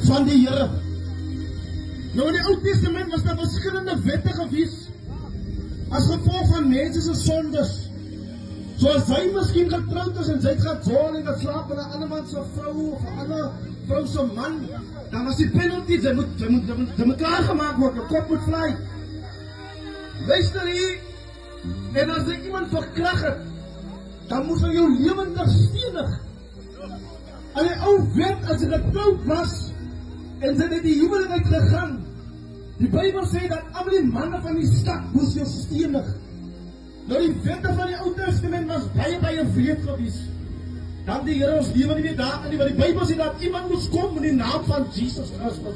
van die Here. Nou in die Ou Testament was daar verskillende wette gewees as gevolg van mense se sondes. Soos hy miskien getroud is en sy het gejoin en geslaap met 'n ander man se vrou of 'n ander vrou se man, dan was die penalty, sy moet klaargemaak word, 'n kop moet vlieg. Luister hier, en as jy iemand verkrag het, dan moet hy jou lewendig stenig. En die ou wet, as jy getroud was, en sy het die huwelik uitgegaan, die Bybel sê dat al die manne van die stad moes jou stenig. Nou die wette van die Ou Testament was baie wreed gewees. Dan die Here ons lewe nie meer daar nie, want die Bybel sê dat iemand moes kom in die naam van Jesus Christus.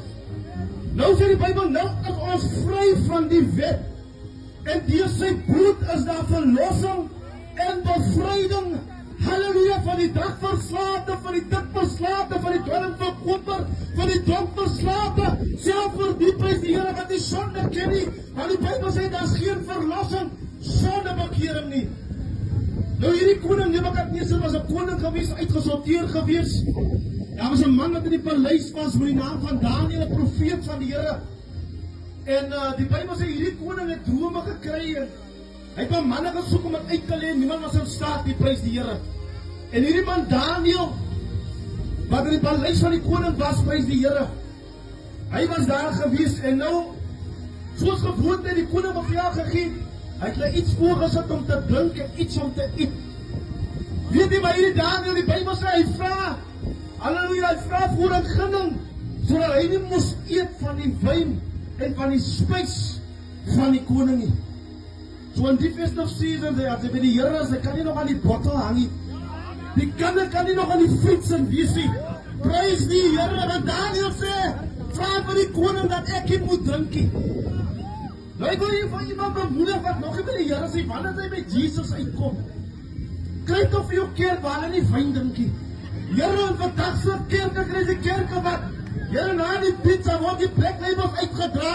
Nou sê die Bybel, nou is ons vry van die wet. En deur sy bloed is daar verlossing en bevryding. Halleluja, van die dagverslaafde, van die dikverslaafde, van die dwelmverkoper, van die dronkverslaafde, self vir die prys die Here wat die sonde ken nie. Want die Bybel sê daar is geen verlossing sonder bekering nie. Nou hierdie koning Nebukadneser was 'n koning gewees, uitgesorteer gewees. Daar was 'n man wat in die paleis was met die naam van Daniël, 'n profeet van die Here. En die Bybel sê hierdie koning het drome gekry en hy het manne gesoek om dit uit te lê, niemand was in staat, die prys die Here. En hierdie man Daniël, wat in die paleis van die koning was, prys die Here. Hy was daar gewees en nou, soos gewoonte, die koning bevel gegee, hy het hulle iets voorgesit om te drink en iets om te eet. Weet jy, maar hierdie Daniël, die Bybel sê, hy vra, halleluja, hy vra voor 'n gunning, sodat hy nie moes eet van die wyn en van die spys van die koning nie. So in die festive season, as hy by die Here is, hy kan nie nog aan die bottel hang nie. Die kinders kan nie nog aan die fiets en wees nie. Prys die Here, want Daniël sê, vra vir die koning dat ek nie moet drink nie. Nou ek wil hier van iemand bemoedig wat nog nie by die Here sê, wanneer hy met Jesus uitkom. Kry toch vir jou kerk waar hulle nie wyn drink nie. Here, in vandag se kerke kry die kerke wat, Here, na die pizza word die pleklabels uitgedra,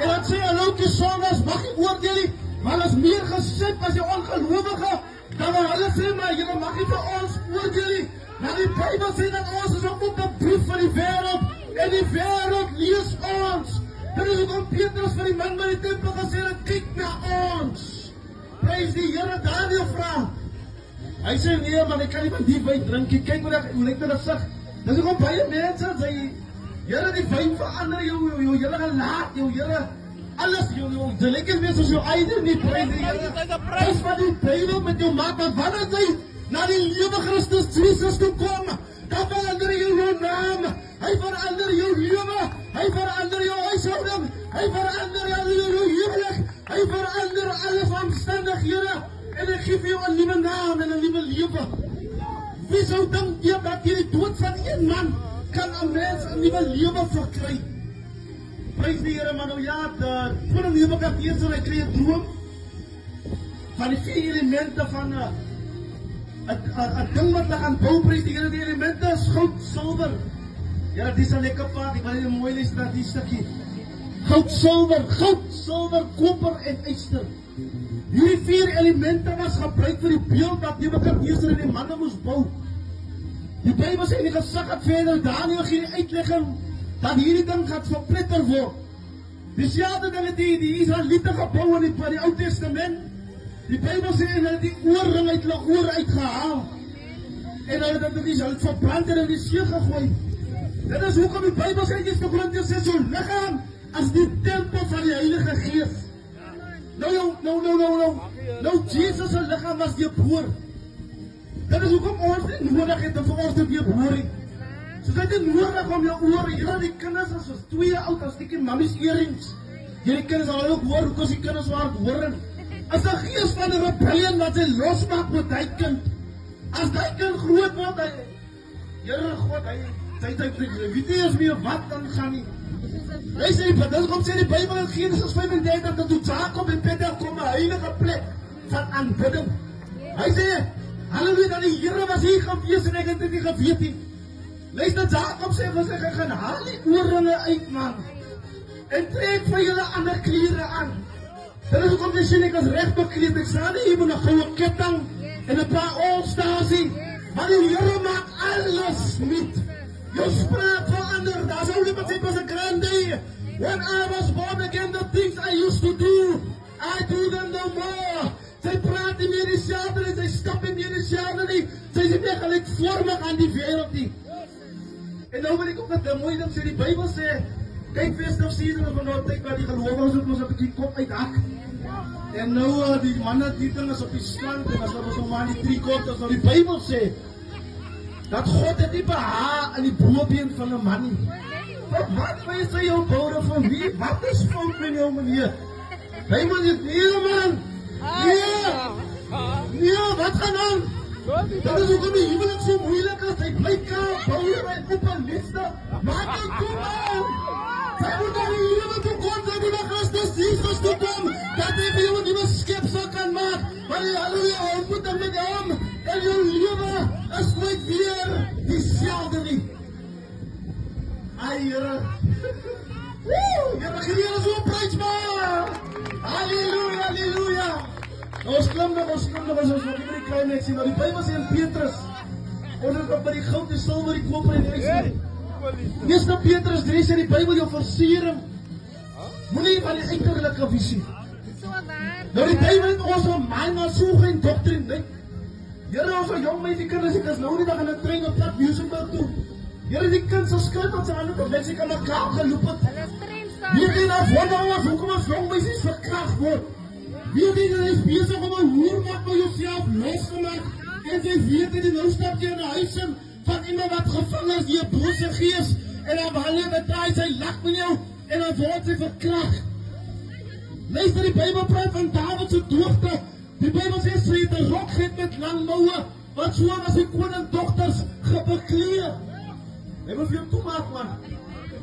en dan sê Loukie Songas, mag jy oordeel nie, maar is meer gesit as die ongelowige, dan wil hulle sê, maar Here, mag jy vir ons oordeel nie. Maar die Bybel sê dat ons is ook 'n brief van die wêreld, en die wêreld lees ons. Dit is ook om Petrus vir die man by die tempel gesê het, kyk na ons. Prys die Here, Daniël vra. Hy sê, nee man, ek kan nie van die wyn drink nie, kyk hoe lyk dit sig. Dis ook baie mense, sê, Here, die wyn verander jou hele gelaat, jou hele, alles, jy lyk het wees as jou eider nie, prys die Here. Prys van die Bybel met jou maat, want wanneer jy na die lewe Christus Jesus toe kom, dan verander jou naam, hy verander jou lewe, hy verander jou huishouding, hy verander jou huwelik, hy verander alles omstandighede, en hy gee vir jou 'n nuwe naam en 'n nuwe lewe. Wie sou dink jy dat hierdie dood van een man kan 'n mens 'n nuwe lewe verkry? Prys die Here, maar nou ja, koning Nebukadneser, hy kry 'n droom van die 4 elemente van 'n ding wat hy gaan bou, prys die Here, die elemente is goud, silwer. Ja, dis 'n lekker paad, ek wil net 'n mooi lees dat die stukkie. Goud, silwer, koper en yster. Hierdie 4 elemente was gebruik vir die beeld wat Nebukadneser en die manne moes bou. Die Bybel sê in die gesig het verder, Daniël gee die uitlegging, dat hierdie ding gaat verpletter word. Dieselfde ding het die Israeliete gebou in die Ou Testament. Die Bybel sê, en hulle het die oorring uit hulle oor uitgehaal. En hulle het verbrand en in die see gegooi. Dit is hoekom die Bybel sê, jy sê, so liggaam as die tempel van die Heilige Gees. Nou, Jesus' lichaam was deurboor. Dit is hoekom ons nie nodig het om vir ons te deurboor nie. So dit is nodig om jou oor, hier die kinders is soos 2 oud, as die mammies earrings. Hierdie kinders al ook hoor, hoekom die kinders waar het horen. As die geest van die rebellion wat sy losmaak met die kind, as die kind groot word, Here God, hy weet nie eens meer wat dan gaan nie. Hy sê, dit kom sê die Bybel in Genesis 35, dat toe Jacob en Peter kom 'n heilige plek van aanbidding. Hy sê, halleluja, dat die Here was hier gewees en ek het dit nie geweet nie. Luister, Jacob sê, ek gaan haal die oorringe uit, man, en trek vir julle ander klere aan. Dit is ook om te sê, ek is recht bekleed, ek staan nie hier met 'n goue ketting en 'n paar all-stars nie, maar die Here maak alles niet. Jou spraak verander, When I was born again, the things I used to do, I do them no more. Sy praat nie meer dieselfde nie, sy stap nie meer dieselfde nie, sy is nie meer gelykvormig aan die wêreld nie. En nou wil ek ook net mooi ding sê, die Bybel sê, kyk festive season van nou tyd waar die gelowiges ook ons 'n bietjie kop uithak. En nou die manne die ding is op die strand en as hulle so maar die 3 quarters nou die Bybel sê dat God het nie behaag in die bobeen van 'n man nie. Wat weet jy jou boude van wie? Wat is fout met jou meneer? Hy moet dit nie man. Nee, wat gaan aan? Dat is ook om die huwelik so moeilik is. Hy bly kaal, boude my op en liefde. Maak dit toe man. Sy moet naar die huwelik toe kom, sy moet naar Christus Jesus toe kom, dat hy vir jou 'n nuwe skepsel kan maak. Maar die halleluja, ontmoeting met hom en jou lewe is nooit weer dieselfde nie. Ai, Here. Here, gee julle so 'n prys maar. Halleluja, halleluja. Ons klim nog, ons nog die klein net sien. Nou die Bybel sê in Petrus, ons het op by die goud, die silwer, die koper en die ys. Eerste Petrus 3 sê die Bybel jou versiering. Moenie van die uiterlike visie. Nou die Bybel het ons om my maar so geen doktrine, nee. Here, ons jong meisie kinders, ek is nou nie dag in 'n trein op plat musical toe. Here, die kind se skryf wat sy aan het, mense kan mekaar geloop het. Wie weet nou wonder hoekom ons jong meisies verkragt word. Wie weet jy is besig om 'n hoermaak by jouself los te maak. En jy weet jy nou stap jy in 'n huis in van iemand wat gevang is deur 'n bose gees en dan wanneer betraai sy lag met jou en dan word sy verkragt. Luister, die Bybel praat van Dawid se dochter. Die Bybel sê sy het 'n rok gehad met lang moue, wat so was die koningdogters gebekleed. Hy moet vir jou toemaak man.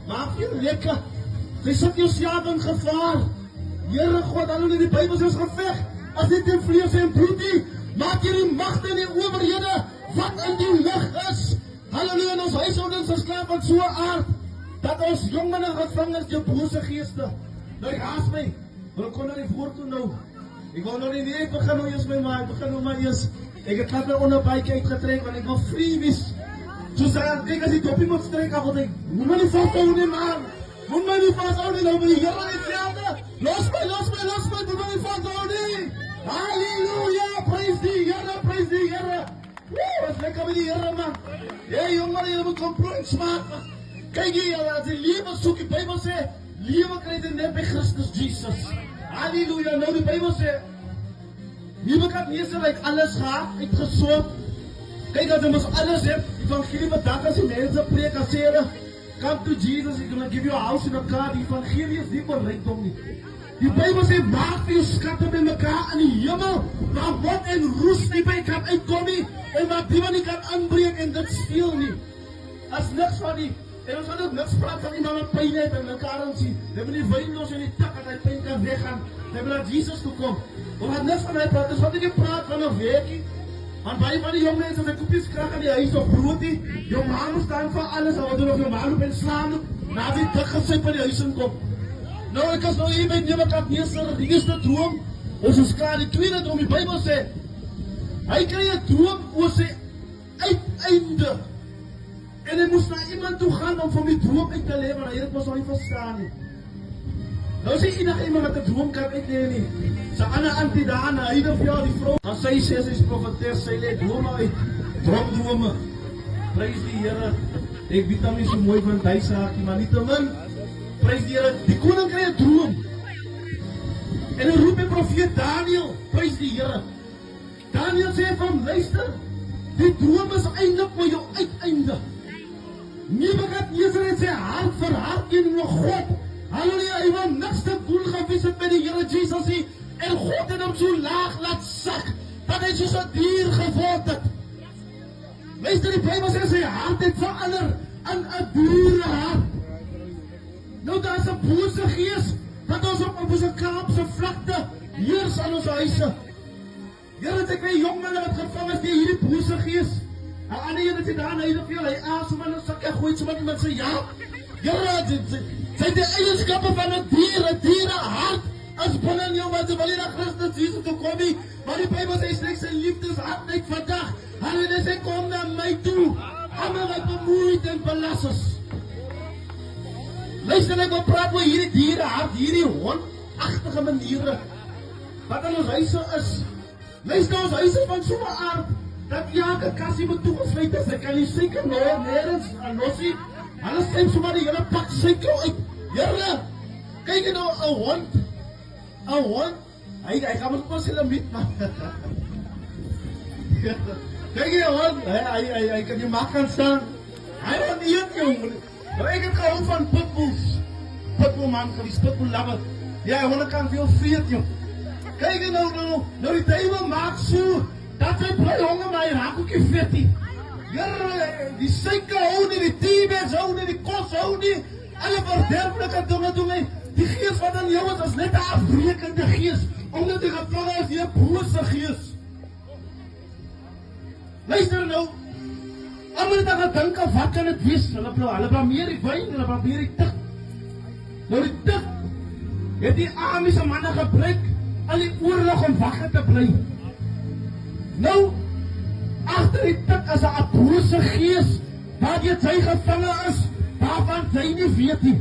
Maak jou lekker. Jy sit jouself in gevaar. Here God, hallo, die Bybel sê ons geveg as dit in vlees en bloed nie. Maak jy die magte en die owerhede wat in die lug is. Halleluja, en ons huishoudings is klaar van so 'n aard dat ons jongmense gevang is deur bose geeste. Nou ek haas my, maar ek kon nou nie voor toe nou. Ek wou nou nie, ek begin nou eers my maar, ek begin nou maar eers. Ek het net my onderbuik uitgetrek want ek wil vry wees. So sê ek as die toppie moet strek af, want ek moet my nie vasthou nie man. Moet my nie vasthou nie, nou met die Here hetzelfde. Los my, moet my nie vasthou nie. Halleluja, prys die Here, prys die Here. Wat lekker met die Here man. Hey jongen, jy moet kom proef smaak. Kyk jy, as jy lewe soek, die Bybel sê, lewe kry jy net by Christus Jesus. Halleluja, nou die Bybel sê, Nebukadneser het alles gehad, uitgesort. Kyk, as jy mos alles hebt, evangelie bedank as die mense preek, as sê, come to Jesus, he's gonna give you a house in a car. Die evangelie is nie vir rykdom nie. Die Bybel sê, maak vir jou skatte by mekaar in die hemel, waar wat en roes nie by kan uitkom nie, en wat die nie kan aanbreek en dit steel nie. As niks van die, en ons gaan ook niks praat van iemand wat pyn het en mekaar aan sien. Hy moet die wyn los en die tak, dat hy pyn kan weggaan. Hy moet naar Jesus toe kom. Ons gaan niks van hy praat, dus wat ek praat van 'n weekie. Want baie van die jong mense, as hy koepies krijg in die huis of brood nie, jou ma moet staan vir alles, en wat doen of jou ma loop en slaan loop, na die dik gesuip in die huis in kom. Nou, ek is nou hier by Nebukadneser, die eerste droom, ons is klaar, die tweede droom, die Bybel sê, hy kry 'n droom oor sy uiteinde, en hy moes na iemand toe gaan om vir die droom uit te lewe, en hy het mos nog nie verstaan nie. Nou sê enige iemand wat 'n droom kan uitlewe nie, sy ander auntie daar, hy het vir jou die vrou, en sy sê, sy is profetes, sy leed drome uit, drome, prys die Here, ek weet dan nie so mooi van die saak nie, maar nie te min, prys die Here, die koning kry 'n droom, en hy roep die profeet Daniel, prys die Here, Daniel sê van, luister, die droom is eindelijk vir jou uiteinde, Nebukadneser het sy hart vir hart teenoor God, halleluja, hy wil niks te doen gewees het met die Here Jesus nie, en God het hom so laag laat sak, dat hy soos 'n dier geword het. Luister, die Bybel sê sy hart het verander in 'n dierehart. Nou daar is 'n bose gees, wat ons op ons Kaapse vlakte heers aan ons huise. Here, het ek my jongmense wat gevang is deur hierdie bose gees. En ander een het daar, hy veel, hy aas om in 'n sak, hy gooi sommer iemand sê, ja, Here, sy die eigenskappe van 'n dierehart, as binne in jou, wat jy wil hier na Christus Jesus toe kom nie, maar die Bybel sê, strek sy liefdeshart uit vandag, en hy sê, kom na my toe, almal wat bemoeid en belas is. Luister, ek wil praat oor hierdie diere, hart, hierdie hondagtige maniere wat in ons huise is. Luister, ons huise van so 'n aard dat elke kassie moet toegesluit is. Ek kan nie suiker nergens aan losie. Hulle sê sommer die hele pak suiker uit. Here, kyk nou 'n hond. 'n Hond. Hy gaan met ons hele meet man. Kyk jy hond, hy kan jy maak kan staan. Hy wil nie eet jong. Maar ek het gehou van pitbulls. Pitbull man, gewees pitbull lover. Ja, honde kan veel vreet jong. Kyk nou die duiwel maak so, dat hy bly honger, maar hy raak ook nie vet nie. Here, die suiker hou nie, die teabags hou nie, die kos hou nie, alle verderflike dinge doen hy. Die gees wat in jou is net 'n afbreekende gees, omdat die gevange is, die 'n bose gees. Luister nou, almal het aan gedink of wat kan dit wees? Hulle blameer die wyn, hulle blameer die tik. Nou die tik het die Amiese manne gebruik aan die oorlog om wakker te bly. Nou, agter die tik is 'n bose gees, waar jy sy gevange is, waarvan sy nie weet nie.